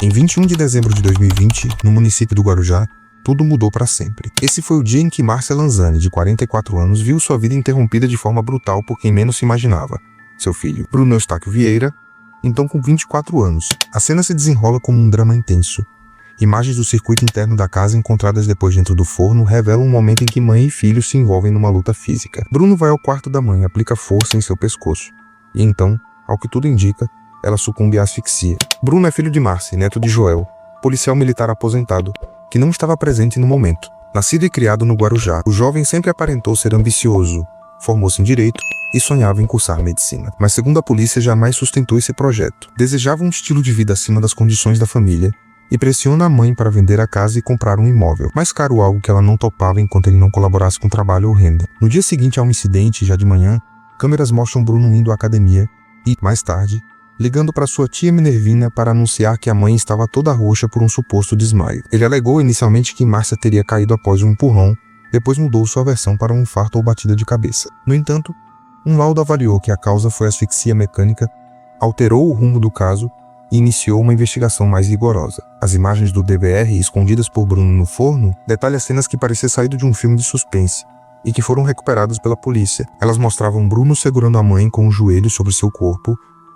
Em 21 de dezembro de 2020, no município do Guarujá, tudo mudou para sempre. Esse foi o dia em que Márcia Lanzani, de 44 anos, viu sua vida interrompida de forma brutal por quem menos se imaginava. Seu filho, Bruno Eustáquio Vieira, então com 24 anos. A cena se desenrola como um drama intenso. Imagens do circuito interno da casa encontradas depois dentro do forno revelam um momento em que mãe e filho se envolvem numa luta física. Bruno vai ao quarto da mãe, aplica força em seu pescoço. E então, ao que tudo indica, ela sucumbe à asfixia. Bruno é filho de Márcia, neto de Joel, policial militar aposentado, que não estava presente no momento. Nascido e criado no Guarujá, o jovem sempre aparentou ser ambicioso, formou-se em direito e sonhava em cursar medicina. Mas segundo a polícia, jamais sustentou esse projeto. Desejava um estilo de vida acima das condições da família e pressiona a mãe para vender a casa e comprar um imóvel, mais caro, algo que ela não topava enquanto ele não colaborasse com trabalho ou renda. No dia seguinte a um incidente, já de manhã, câmeras mostram Bruno indo à academia e, mais tarde, ligando para sua tia Minervina para anunciar que a mãe estava toda roxa por um suposto desmaio. Ele alegou inicialmente que Márcia teria caído após um empurrão, depois mudou sua versão para um infarto ou batida de cabeça. No entanto, um laudo avaliou que a causa foi asfixia mecânica, alterou o rumo do caso e iniciou uma investigação mais rigorosa. As imagens do DVR escondidas por Bruno no forno detalham cenas que pareciam saído de um filme de suspense e que foram recuperadas pela polícia. Elas mostravam Bruno segurando a mãe com os joelhos sobre seu corpo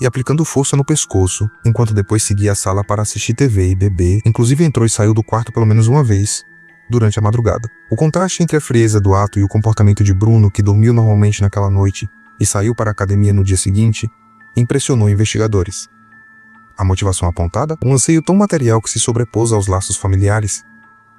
e aplicando força no pescoço, enquanto depois seguia a sala para assistir TV e beber. Inclusive entrou e saiu do quarto pelo menos uma vez durante a madrugada. O contraste entre a frieza do ato e o comportamento de Bruno, que dormiu normalmente naquela noite e saiu para a academia no dia seguinte, impressionou investigadores. A motivação apontada? Um anseio tão material que se sobrepôs aos laços familiares.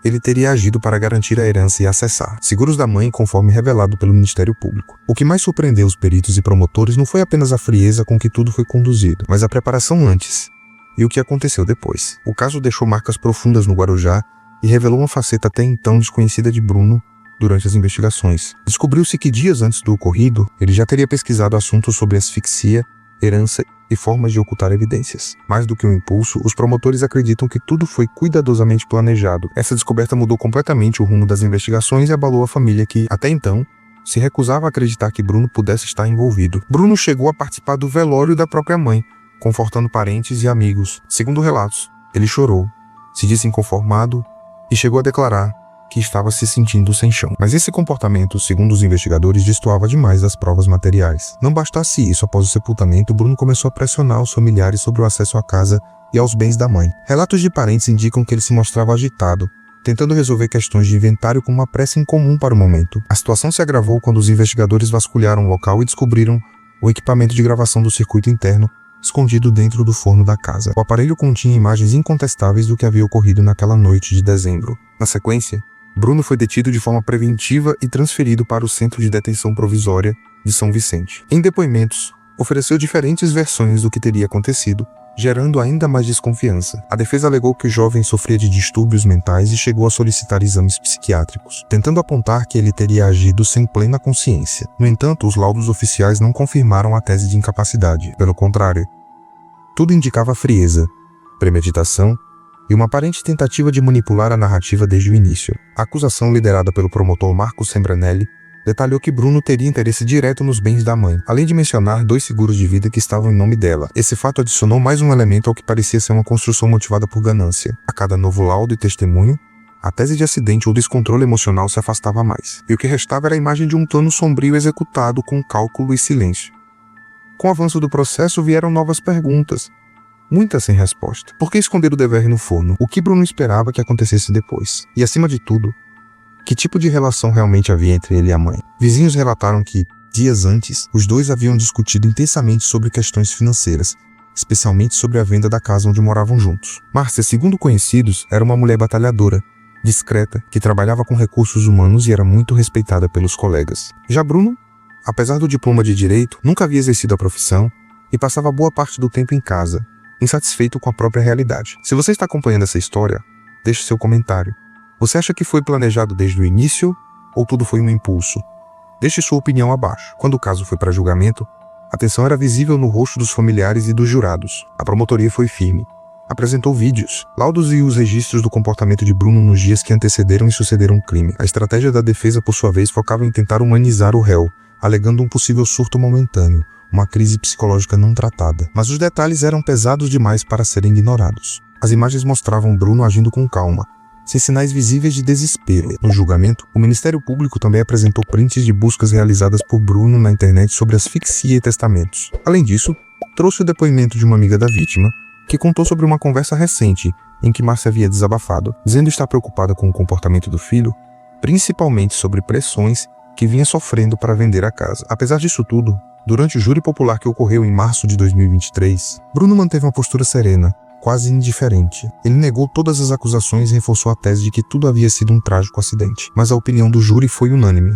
Ele teria agido para garantir a herança e acessar seguros da mãe, conforme revelado pelo Ministério Público. O que mais surpreendeu os peritos e promotores não foi apenas a frieza com que tudo foi conduzido, mas a preparação antes e o que aconteceu depois. O caso deixou marcas profundas no Guarujá e revelou uma faceta até então desconhecida de Bruno durante as investigações. Descobriu-se que dias antes do ocorrido, ele já teria pesquisado assuntos sobre asfixia, herança e formas de ocultar evidências. Mais do que um impulso, os promotores acreditam que tudo foi cuidadosamente planejado. Essa descoberta mudou completamente o rumo das investigações e abalou a família que, até então, se recusava a acreditar que Bruno pudesse estar envolvido. Bruno chegou a participar do velório da própria mãe, confortando parentes e amigos. Segundo relatos, ele chorou, se disse inconformado e chegou a declarar que estava se sentindo sem chão. Mas esse comportamento, segundo os investigadores, destoava demais das provas materiais. Não bastasse isso, após o sepultamento, Bruno começou a pressionar os familiares sobre o acesso à casa e aos bens da mãe. Relatos de parentes indicam que ele se mostrava agitado, tentando resolver questões de inventário com uma pressa incomum para o momento. A situação se agravou quando os investigadores vasculharam o local e descobriram o equipamento de gravação do circuito interno escondido dentro do forno da casa. O aparelho continha imagens incontestáveis do que havia ocorrido naquela noite de dezembro. Na sequência, Bruno foi detido de forma preventiva e transferido para o Centro de Detenção Provisória de São Vicente. Em depoimentos, ofereceu diferentes versões do que teria acontecido, gerando ainda mais desconfiança. A defesa alegou que o jovem sofria de distúrbios mentais e chegou a solicitar exames psiquiátricos, tentando apontar que ele teria agido sem plena consciência. No entanto, os laudos oficiais não confirmaram a tese de incapacidade. Pelo contrário, tudo indicava frieza, premeditação e uma aparente tentativa de manipular a narrativa desde o início. A acusação, liderada pelo promotor Marcos Sembranelli, detalhou que Bruno teria interesse direto nos bens da mãe, além de mencionar 2 seguros de vida que estavam em nome dela. Esse fato adicionou mais um elemento ao que parecia ser uma construção motivada por ganância. A cada novo laudo e testemunho, a tese de acidente ou descontrole emocional se afastava mais, e o que restava era a imagem de um plano sombrio executado com cálculo e silêncio. Com o avanço do processo vieram novas perguntas, muitas sem resposta. Por que esconder o DVR no forno? O que Bruno esperava que acontecesse depois? E, acima de tudo, que tipo de relação realmente havia entre ele e a mãe? Vizinhos relataram que, dias antes, os dois haviam discutido intensamente sobre questões financeiras, especialmente sobre a venda da casa onde moravam juntos. Márcia, segundo conhecidos, era uma mulher batalhadora, discreta, que trabalhava com recursos humanos e era muito respeitada pelos colegas. Já Bruno, apesar do diploma de direito, nunca havia exercido a profissão e passava boa parte do tempo em casa, insatisfeito com a própria realidade. Se você está acompanhando essa história, deixe seu comentário. Você acha que foi planejado desde o início ou tudo foi um impulso? Deixe sua opinião abaixo. Quando o caso foi para julgamento, a tensão era visível no rosto dos familiares e dos jurados. A promotoria foi firme. Apresentou vídeos, laudos e os registros do comportamento de Bruno nos dias que antecederam e sucederam o crime. A estratégia da defesa, por sua vez, focava em tentar humanizar o réu, alegando um possível surto momentâneo, uma crise psicológica não tratada. Mas os detalhes eram pesados demais para serem ignorados. As imagens mostravam Bruno agindo com calma, sem sinais visíveis de desespero. No julgamento, o Ministério Público também apresentou prints de buscas realizadas por Bruno na internet sobre asfixia e testamentos. Além disso, trouxe o depoimento de uma amiga da vítima, que contou sobre uma conversa recente em que Márcia havia desabafado, dizendo estar preocupada com o comportamento do filho, principalmente sobre pressões que vinha sofrendo para vender a casa. Apesar disso tudo, durante o júri popular que ocorreu em março de 2023, Bruno manteve uma postura serena, quase indiferente. Ele negou todas as acusações e reforçou a tese de que tudo havia sido um trágico acidente. Mas a opinião do júri foi unânime.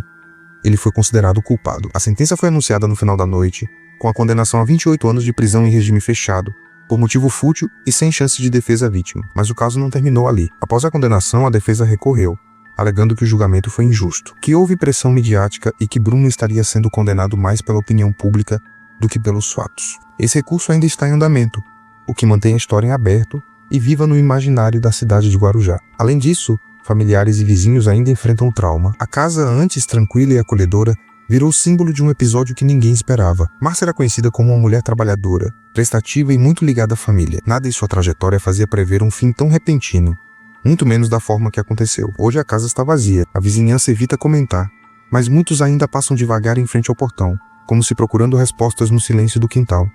Ele foi considerado culpado. A sentença foi anunciada no final da noite, com a condenação a 28 anos de prisão em regime fechado, por motivo fútil e sem chance de defesa à vítima. Mas o caso não terminou ali. Após a condenação, a defesa recorreu, alegando que o julgamento foi injusto, que houve pressão midiática e que Bruno estaria sendo condenado mais pela opinião pública do que pelos fatos. Esse recurso ainda está em andamento, o que mantém a história em aberto e viva no imaginário da cidade de Guarujá. Além disso, familiares e vizinhos ainda enfrentam o trauma. A casa, antes tranquila e acolhedora, virou símbolo de um episódio que ninguém esperava. Márcia era conhecida como uma mulher trabalhadora, prestativa e muito ligada à família. Nada em sua trajetória fazia prever um fim tão repentino, muito menos da forma que aconteceu. Hoje a casa está vazia, a vizinhança evita comentar, mas muitos ainda passam devagar em frente ao portão, como se procurando respostas no silêncio do quintal.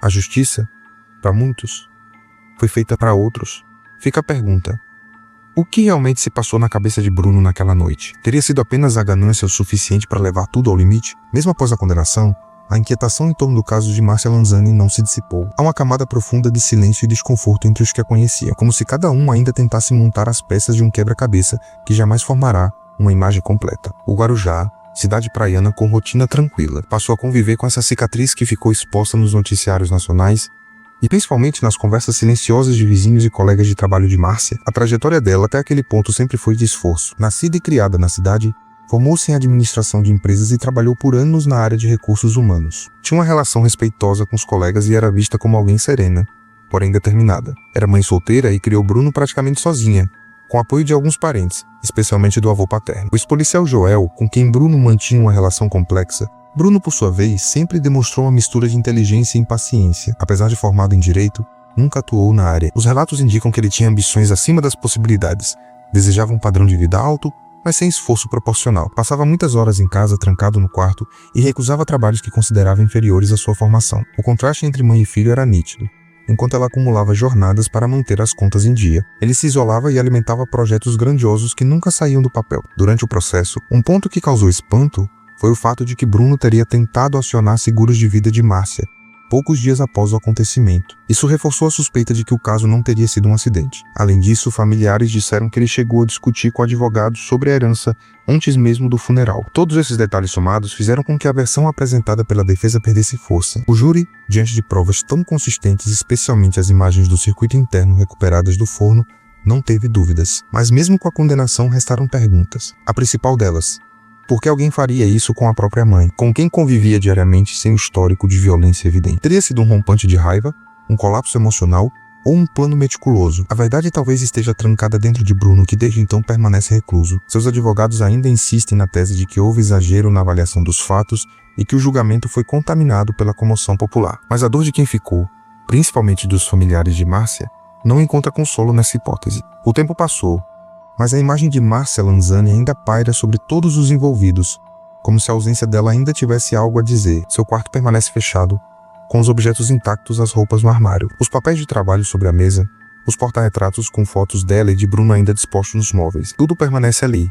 A justiça, para muitos, foi feita para outros. Fica a pergunta: o que realmente se passou na cabeça de Bruno naquela noite? Teria sido apenas a ganância o suficiente para levar tudo ao limite? Mesmo após a condenação, a inquietação em torno do caso de Márcia Lanzani não se dissipou. Há uma camada profunda de silêncio e desconforto entre os que a conheciam, como se cada um ainda tentasse montar as peças de um quebra-cabeça que jamais formará uma imagem completa. O Guarujá, cidade praiana com rotina tranquila, passou a conviver com essa cicatriz que ficou exposta nos noticiários nacionais e principalmente nas conversas silenciosas de vizinhos e colegas de trabalho de Márcia. A trajetória dela até aquele ponto sempre foi de esforço. Nascida e criada na cidade, formou-se em administração de empresas e trabalhou por anos na área de recursos humanos. Tinha uma relação respeitosa com os colegas e era vista como alguém serena, porém determinada. Era mãe solteira e criou Bruno praticamente sozinha, com apoio de alguns parentes, especialmente do avô paterno. O ex-policial Joel, com quem Bruno mantinha uma relação complexa, Bruno, por sua vez, sempre demonstrou uma mistura de inteligência e impaciência. Apesar de formado em direito, nunca atuou na área. Os relatos indicam que ele tinha ambições acima das possibilidades, desejava um padrão de vida alto, mas sem esforço proporcional. Passava muitas horas em casa, trancado no quarto, e recusava trabalhos que considerava inferiores à sua formação. O contraste entre mãe e filho era nítido. Enquanto ela acumulava jornadas para manter as contas em dia, ele se isolava e alimentava projetos grandiosos que nunca saíam do papel. Durante o processo, um ponto que causou espanto foi o fato de que Bruno teria tentado acionar seguros de vida de Márcia, poucos dias após o acontecimento. Isso reforçou a suspeita de que o caso não teria sido um acidente. Além disso, familiares disseram que ele chegou a discutir com advogados sobre a herança antes mesmo do funeral. Todos esses detalhes somados fizeram com que a versão apresentada pela defesa perdesse força. O júri, diante de provas tão consistentes, especialmente as imagens do circuito interno recuperadas do forno, não teve dúvidas. Mas mesmo com a condenação, restaram perguntas. A principal delas: por que alguém faria isso com a própria mãe, com quem convivia diariamente sem um histórico de violência evidente? Teria sido um rompante de raiva, um colapso emocional ou um plano meticuloso? A verdade talvez esteja trancada dentro de Bruno, que desde então permanece recluso. Seus advogados ainda insistem na tese de que houve exagero na avaliação dos fatos e que o julgamento foi contaminado pela comoção popular. Mas a dor de quem ficou, principalmente dos familiares de Márcia, não encontra consolo nessa hipótese. O tempo passou, mas a imagem de Márcia Lanzani ainda paira sobre todos os envolvidos, como se a ausência dela ainda tivesse algo a dizer. Seu quarto permanece fechado, com os objetos intactos, as roupas no armário, os papéis de trabalho sobre a mesa, os porta-retratos com fotos dela e de Bruno ainda dispostos nos móveis. Tudo permanece ali,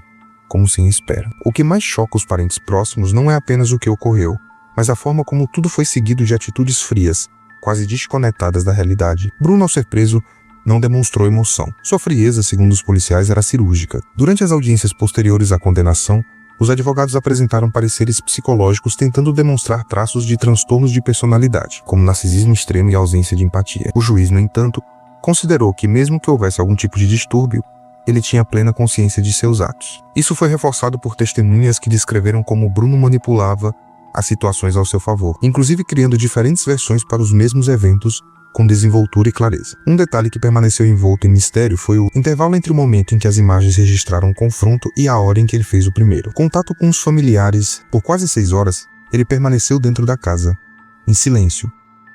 como sem espera. O que mais choca os parentes próximos não é apenas o que ocorreu, mas a forma como tudo foi seguido de atitudes frias, quase desconectadas da realidade. Bruno, ao ser preso, não demonstrou emoção. Sua frieza, segundo os policiais, era cirúrgica. Durante as audiências posteriores à condenação, os advogados apresentaram pareceres psicológicos tentando demonstrar traços de transtornos de personalidade, como narcisismo extremo e ausência de empatia. O juiz, no entanto, considerou que mesmo que houvesse algum tipo de distúrbio, ele tinha plena consciência de seus atos. Isso foi reforçado por testemunhas que descreveram como Bruno manipulava as situações ao seu favor, inclusive criando diferentes versões para os mesmos eventos com desenvoltura e clareza. Um detalhe que permaneceu envolto em mistério foi o intervalo entre o momento em que as imagens registraram o confronto e a hora em que ele fez o primeiro. Contato com os familiares. Por quase 6 horas, ele permaneceu dentro da casa, em silêncio,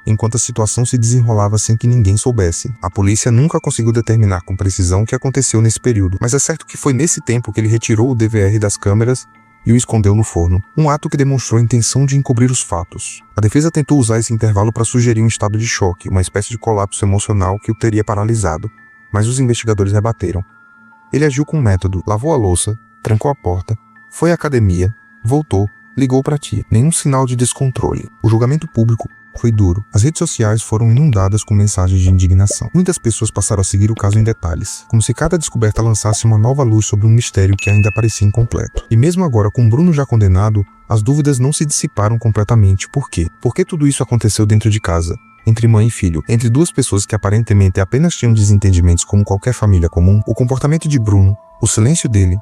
enquanto a situação se desenrolava sem que ninguém soubesse. A polícia nunca conseguiu determinar com precisão o que aconteceu nesse período, mas é certo que foi nesse tempo que ele retirou o DVR das câmeras e o escondeu no forno, um ato que demonstrou a intenção de encobrir os fatos. A defesa tentou usar esse intervalo para sugerir um estado de choque, uma espécie de colapso emocional que o teria paralisado, mas os investigadores rebateram. Ele agiu com método, lavou a louça, trancou a porta, foi à academia, voltou, ligou para a tia. Nenhum sinal de descontrole. O julgamento público foi duro. As redes sociais foram inundadas com mensagens de indignação. Muitas pessoas passaram a seguir o caso em detalhes, como se cada descoberta lançasse uma nova luz sobre um mistério que ainda parecia incompleto. E mesmo agora, com Bruno já condenado, as dúvidas não se dissiparam completamente. Por quê? Por que tudo isso aconteceu dentro de casa? Entre mãe e filho, entre duas pessoas que aparentemente apenas tinham desentendimentos como qualquer família comum. O comportamento de Bruno, o silêncio dele,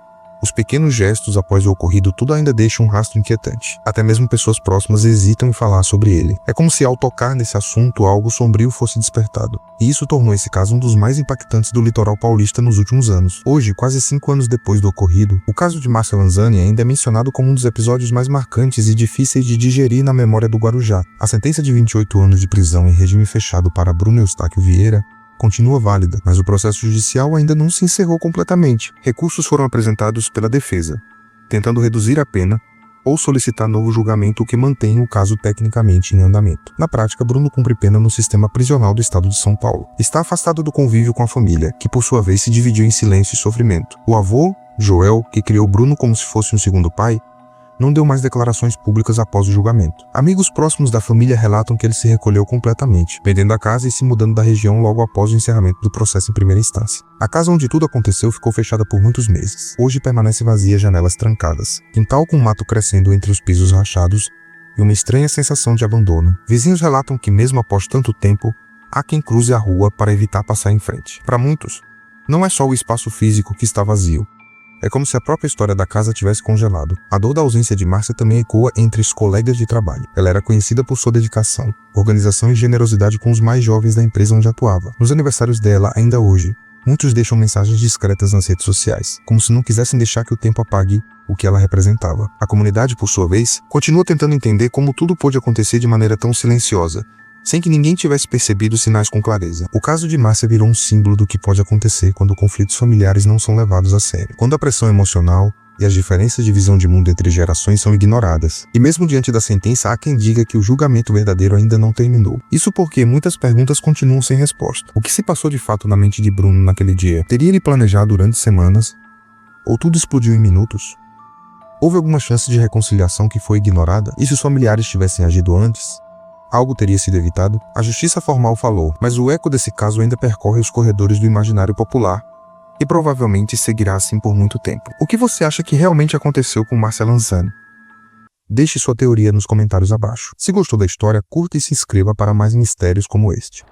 os pequenos gestos após o ocorrido, tudo ainda deixa um rastro inquietante. Até mesmo pessoas próximas hesitam em falar sobre ele. É como se ao tocar nesse assunto algo sombrio fosse despertado. E isso tornou esse caso um dos mais impactantes do litoral paulista nos últimos anos. Hoje, quase 5 anos depois do ocorrido, o caso de Márcia Lanzani ainda é mencionado como um dos episódios mais marcantes e difíceis de digerir na memória do Guarujá. A sentença de 28 anos de prisão em regime fechado para Bruno Eustáquio Vieira continua válida, mas o processo judicial ainda não se encerrou completamente. Recursos foram apresentados pela defesa, tentando reduzir a pena ou solicitar novo julgamento, o que mantém o caso tecnicamente em andamento. Na prática, Bruno cumpre pena no sistema prisional do estado de São Paulo. Está afastado do convívio com a família, que por sua vez se dividiu em silêncio e sofrimento. O avô, Joel, que criou Bruno como se fosse um segundo pai, não deu mais declarações públicas após o julgamento. Amigos próximos da família relatam que ele se recolheu completamente, vendendo a casa e se mudando da região logo após o encerramento do processo em primeira instância. A casa onde tudo aconteceu ficou fechada por muitos meses. Hoje permanece vazia, janelas trancadas, quintal com mato crescendo entre os pisos rachados e uma estranha sensação de abandono. Vizinhos relatam que mesmo após tanto tempo, há quem cruze a rua para evitar passar em frente. Para muitos, não é só o espaço físico que está vazio. É como se a própria história da casa tivesse congelado. A dor da ausência de Márcia também ecoa entre os colegas de trabalho. Ela era conhecida por sua dedicação, organização e generosidade com os mais jovens da empresa onde atuava. Nos aniversários dela, ainda hoje, muitos deixam mensagens discretas nas redes sociais, como se não quisessem deixar que o tempo apague o que ela representava. A comunidade, por sua vez, continua tentando entender como tudo pôde acontecer de maneira tão silenciosa, sem que ninguém tivesse percebido os sinais com clareza. O caso de Márcia virou um símbolo do que pode acontecer quando conflitos familiares não são levados a sério, quando a pressão emocional e as diferenças de visão de mundo entre gerações são ignoradas. E mesmo diante da sentença, há quem diga que o julgamento verdadeiro ainda não terminou. Isso porque muitas perguntas continuam sem resposta. O que se passou de fato na mente de Bruno naquele dia? Teria ele planejado durante semanas? Ou tudo explodiu em minutos? Houve alguma chance de reconciliação que foi ignorada? E se os familiares tivessem agido antes? Algo teria sido evitado? A justiça formal falou, mas o eco desse caso ainda percorre os corredores do imaginário popular e provavelmente seguirá assim por muito tempo. O que você acha que realmente aconteceu com Márcia Lanzani? Deixe sua teoria nos comentários abaixo. Se gostou da história, curta e se inscreva para mais mistérios como este.